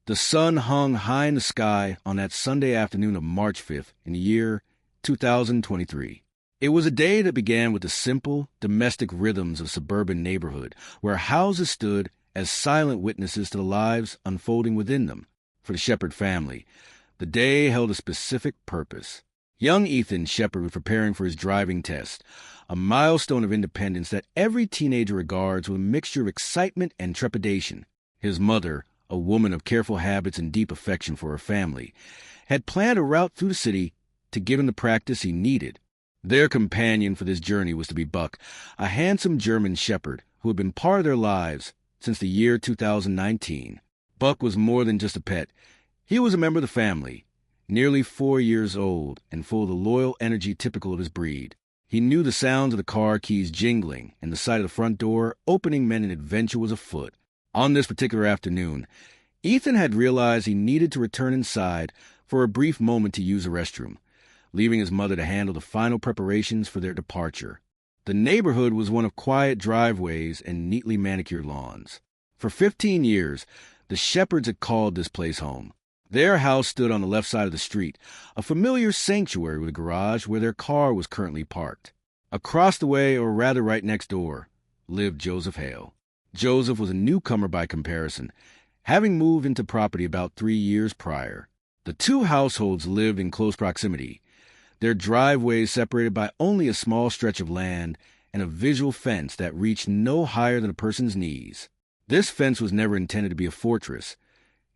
The sun hung high in the sky on that Sunday afternoon of March 5th in the year 2023. It was a day that began with the simple, domestic rhythms of suburban neighborhood, where houses stood as silent witnesses to the lives unfolding within them. For the Shepard family, the day held a specific purpose. Young Ethan Shepard was preparing for his driving test, a milestone of independence that every teenager regards with a mixture of excitement and trepidation. His mother, a woman of careful habits and deep affection for her family, had planned a route through the city to give him the practice he needed. Their companion for this journey was to be Buck, a handsome German shepherd who had been part of their lives since the year 2019. Buck was more than just a pet. He was a member of the family, nearly 4 years old and full of the loyal energy typical of his breed. He knew the sounds of the car keys jingling and the sight of the front door opening meant an adventure was afoot. On this particular afternoon, Ethan had realized he needed to return inside for a brief moment to use the restroom, leaving his mother to handle the final preparations for their departure. The neighborhood was one of quiet driveways and neatly manicured lawns. For 15 years, the Shepards had called this place home. Their house stood on the left side of the street, a familiar sanctuary with a garage where their car was currently parked. Across the way, or rather right next door, lived Joseph Hale. Joseph was a newcomer by comparison, having moved into property about 3 years prior. The two households lived in close proximity, their driveways separated by only a small stretch of land and a visual fence that reached no higher than a person's knees. This fence was never intended to be a fortress.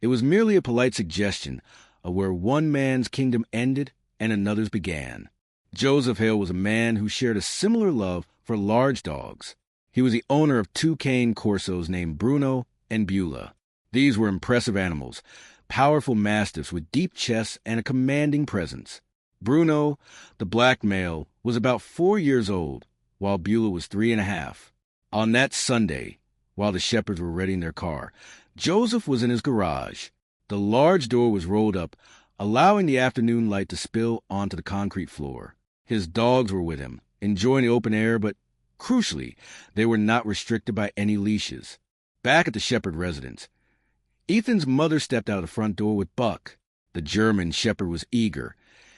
It was merely a polite suggestion of where one man's kingdom ended and another's began. Joseph Hale was a man who shared a similar love for large dogs. He was the owner of 2 cane corsos named Bruno and Beulah. These were impressive animals, powerful mastiffs with deep chests and a commanding presence. Bruno, the black male, was about 4 years old, while Beulah was 3.5. On that Sunday, while the Shepards were readying their car, Joseph was in his garage. The large door was rolled up, allowing the afternoon light to spill onto the concrete floor. His dogs were with him, enjoying the open air, but crucially, they were not restricted by any leashes. Back at the Shepard residence, Ethan's mother stepped out of the front door with Buck. The German Shepherd was eager,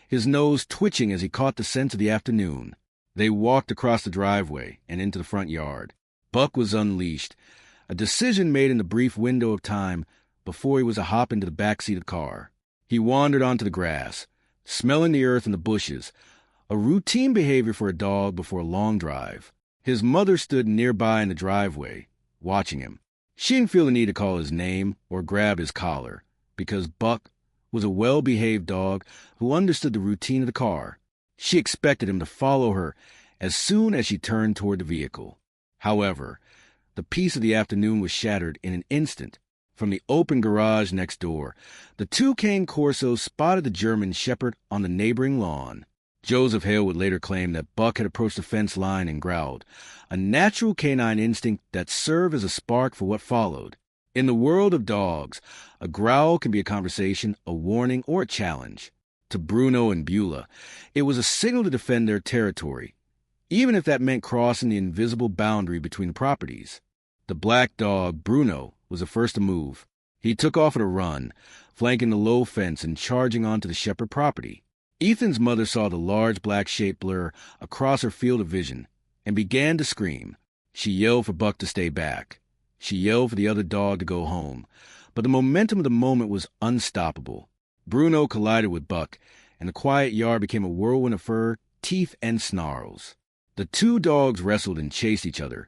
his nose twitching as he caught the scent of the afternoon. They walked across the driveway and into the front yard. Buck was unleashed, a decision made in the brief window of time before he was to hop into the back seat of the car. He wandered onto the grass, smelling the earth and the bushes, a routine behavior for a dog before a long drive. His mother stood nearby in the driveway, watching him. She didn't feel the need to call his name or grab his collar, because Buck was a well-behaved dog who understood the routine of the car. She expected him to follow her as soon as she turned toward the vehicle. However, the peace of the afternoon was shattered in an instant. From the open garage next door, the 2 cane corsos spotted the German Shepherd on the neighboring lawn. Joseph Hale would later claim that Buck had approached the fence line and growled, a natural canine instinct that served as a spark for what followed. In the world of dogs, a growl can be a conversation, a warning, or a challenge. To Bruno and Beulah, it was a signal to defend their territory, even if that meant crossing the invisible boundary between the properties. The black dog, Bruno, was the first to move. He took off at a run, flanking the low fence and charging onto the Shepherd property. Ethan's mother saw the large black shape blur across her field of vision and began to scream. She yelled for Buck to stay back. She yelled for the other dog to go home, but the momentum of the moment was unstoppable. Bruno collided with Buck, and the quiet yard became a whirlwind of fur, teeth, and snarls. The 2 dogs wrestled and chased each other,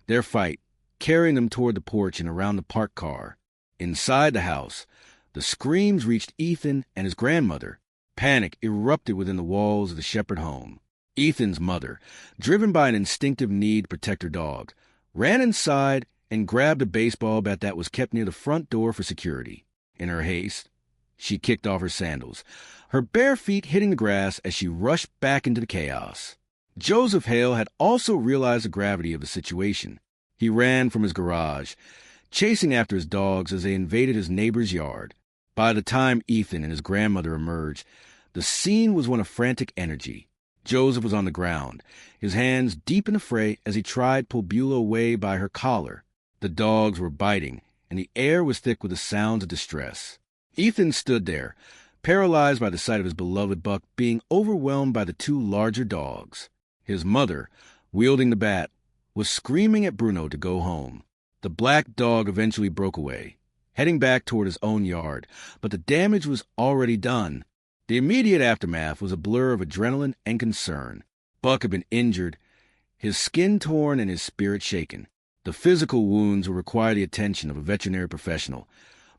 their fight carrying them toward the porch and around the parked car. Inside the house, the screams reached Ethan and his grandmother. Panic erupted within the walls of the Shepherd home. Ethan's mother, driven by an instinctive need to protect her dog, ran inside and grabbed a baseball bat that was kept near the front door for security. In her haste, she kicked off her sandals, her bare feet hitting the grass as she rushed back into the chaos. Joseph Hale had also realized the gravity of the situation. He ran from his garage, chasing after his dogs as they invaded his neighbor's yard. By the time Ethan and his grandmother emerged, the scene was one of frantic energy. Joseph was on the ground, his hands deep in the fray as he tried to pull Beulah away by her collar. The dogs were biting and the air was thick with the sounds of distress. Ethan stood there, paralyzed by the sight of his beloved Buck being overwhelmed by the two larger dogs. His mother, wielding the bat, was screaming at Bruno to go home. The black dog eventually broke away, heading back toward his own yard, but the damage was already done. The immediate aftermath was a blur of adrenaline and concern. Buck had been injured, his skin torn and his spirit shaken. The physical wounds would require the attention of a veterinary professional,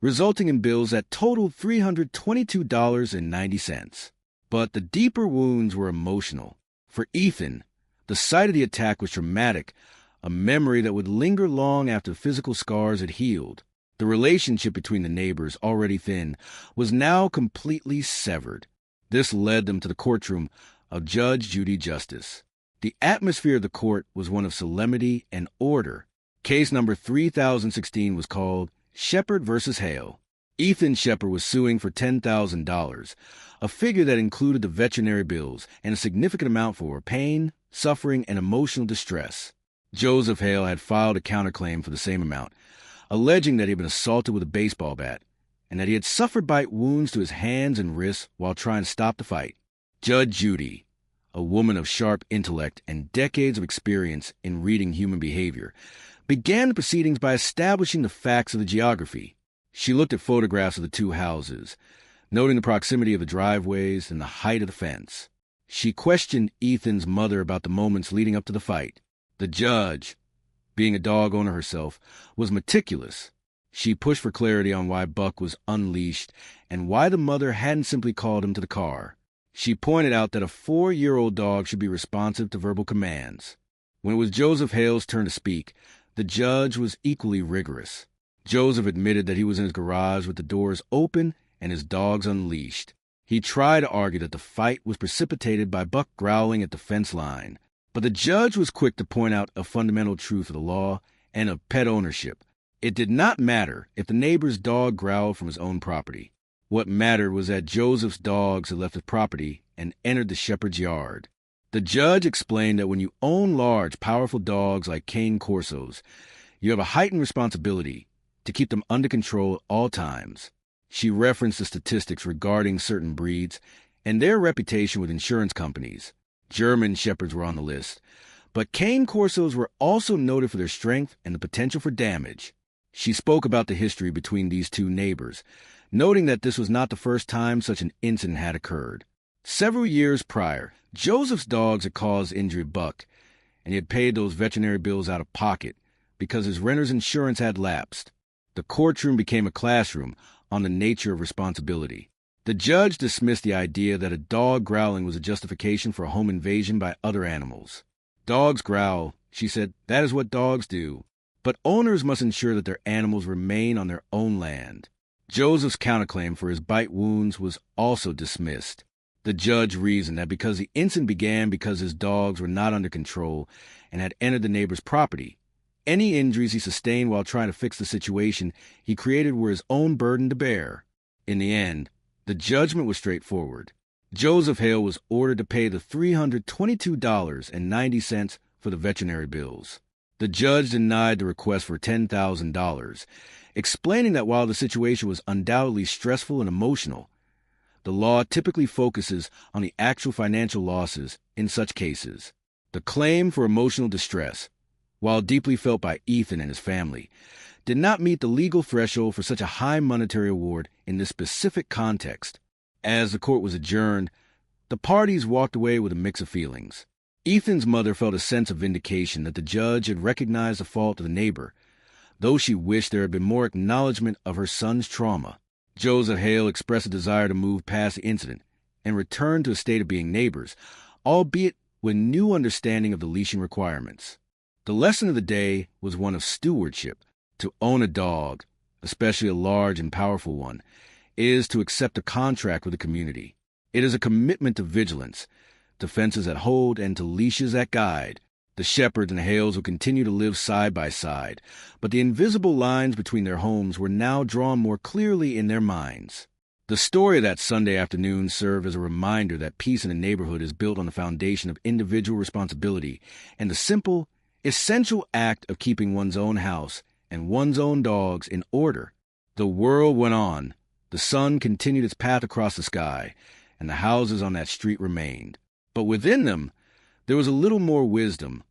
resulting in bills that totaled $322.90. But the deeper wounds were emotional. For Ethan, the sight of the attack was traumatic, a memory that would linger long after the physical scars had healed. The relationship between the neighbors, already thin, was now completely severed. This led them to the courtroom of Judge Judy Justice. The atmosphere of the court was one of solemnity and order. Case number 3016 was called Shepard versus Hale. Ethan Shepard was suing for $10,000, a figure that included the veterinary bills and a significant amount for pain, suffering, and emotional distress. Joseph Hale had filed a counterclaim for the same amount, alleging that he had been assaulted with a baseball bat and that he had suffered bite wounds to his hands and wrists while trying to stop the fight. Judge Judy, a woman of sharp intellect and decades of experience in reading human behavior, began the proceedings by establishing the facts of the geography. She looked at photographs of the two houses, noting the proximity of the driveways and the height of the fence. She questioned Ethan's mother about the moments leading up to the fight. The judge, being a dog owner herself, was meticulous. She pushed for clarity on why Buck was unleashed and why the mother hadn't simply called him to the car. She pointed out that a 4-year-old dog should be responsive to verbal commands. When it was Joseph Hale's turn to speak, the judge was equally rigorous. Joseph admitted that he was in his garage with the doors open and his dogs unleashed. He tried to argue that the fight was precipitated by Buck growling at the fence line, but the judge was quick to point out a fundamental truth of the law and of pet ownership. It did not matter if the neighbor's dog growled from his own property. What mattered was that Joseph's dogs had left his property and entered the shepherd's yard. The judge explained that when you own large, powerful dogs like Cane Corsos, you have a heightened responsibility to keep them under control at all times. She referenced the statistics regarding certain breeds and their reputation with insurance companies. German shepherds were on the list, but Cane Corsos were also noted for their strength and the potential for damage. She spoke about the history between these two neighbors, noting that this was not the first time such an incident had occurred. Several years prior, Joseph's dogs had caused injury to Buck, and he had paid those veterinary bills out of pocket because his renter's insurance had lapsed. The courtroom became a classroom on the nature of responsibility. The judge dismissed the idea that a dog growling was a justification for a home invasion by other animals. Dogs growl, she said, that is what dogs do. But owners must ensure that their animals remain on their own land. Joseph's counterclaim for his bite wounds was also dismissed. The judge reasoned that because the incident began because his dogs were not under control and had entered the neighbor's property, any injuries he sustained while trying to fix the situation he created were his own burden to bear. In the end, the judgment was straightforward. Joseph Hale was ordered to pay the $322.90 for the veterinary bills. The judge denied the request for $10,000, explaining that while the situation was undoubtedly stressful and emotional, the law typically focuses on the actual financial losses in such cases. The claim for emotional distress, while deeply felt by Ethan and his family, did not meet the legal threshold for such a high monetary award in this specific context. As the court was adjourned, the parties walked away with a mix of feelings. Ethan's mother felt a sense of vindication that the judge had recognized the fault of the neighbor, though she wished there had been more acknowledgement of her son's trauma. Joseph Hale expressed a desire to move past the incident and return to a state of being neighbors, albeit with new understanding of the leashing requirements. The lesson of the day was one of stewardship. To own a dog, especially a large and powerful one, is to accept a contract with the community. It is a commitment to vigilance, to fences that hold and to leashes that guide. The Shepherds and Hales would continue to live side by side, but the invisible lines between their homes were now drawn more clearly in their minds. The story of that Sunday afternoon served as a reminder that peace in a neighborhood is built on the foundation of individual responsibility and the simple, essential act of keeping one's own house and one's own dogs in order. The world went on. The sun continued its path across the sky, and the houses on that street remained. But within them, there was a little more wisdom,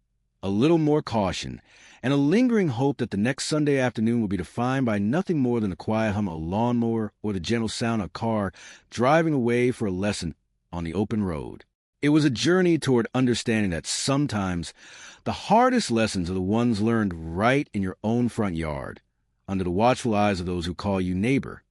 a little more caution, and a lingering hope that the next Sunday afternoon would be defined by nothing more than the quiet hum of a lawnmower or the gentle sound of a car driving away for a lesson on the open road. It was a journey toward understanding that sometimes the hardest lessons are the ones learned right in your own front yard, under the watchful eyes of those who call you neighbor.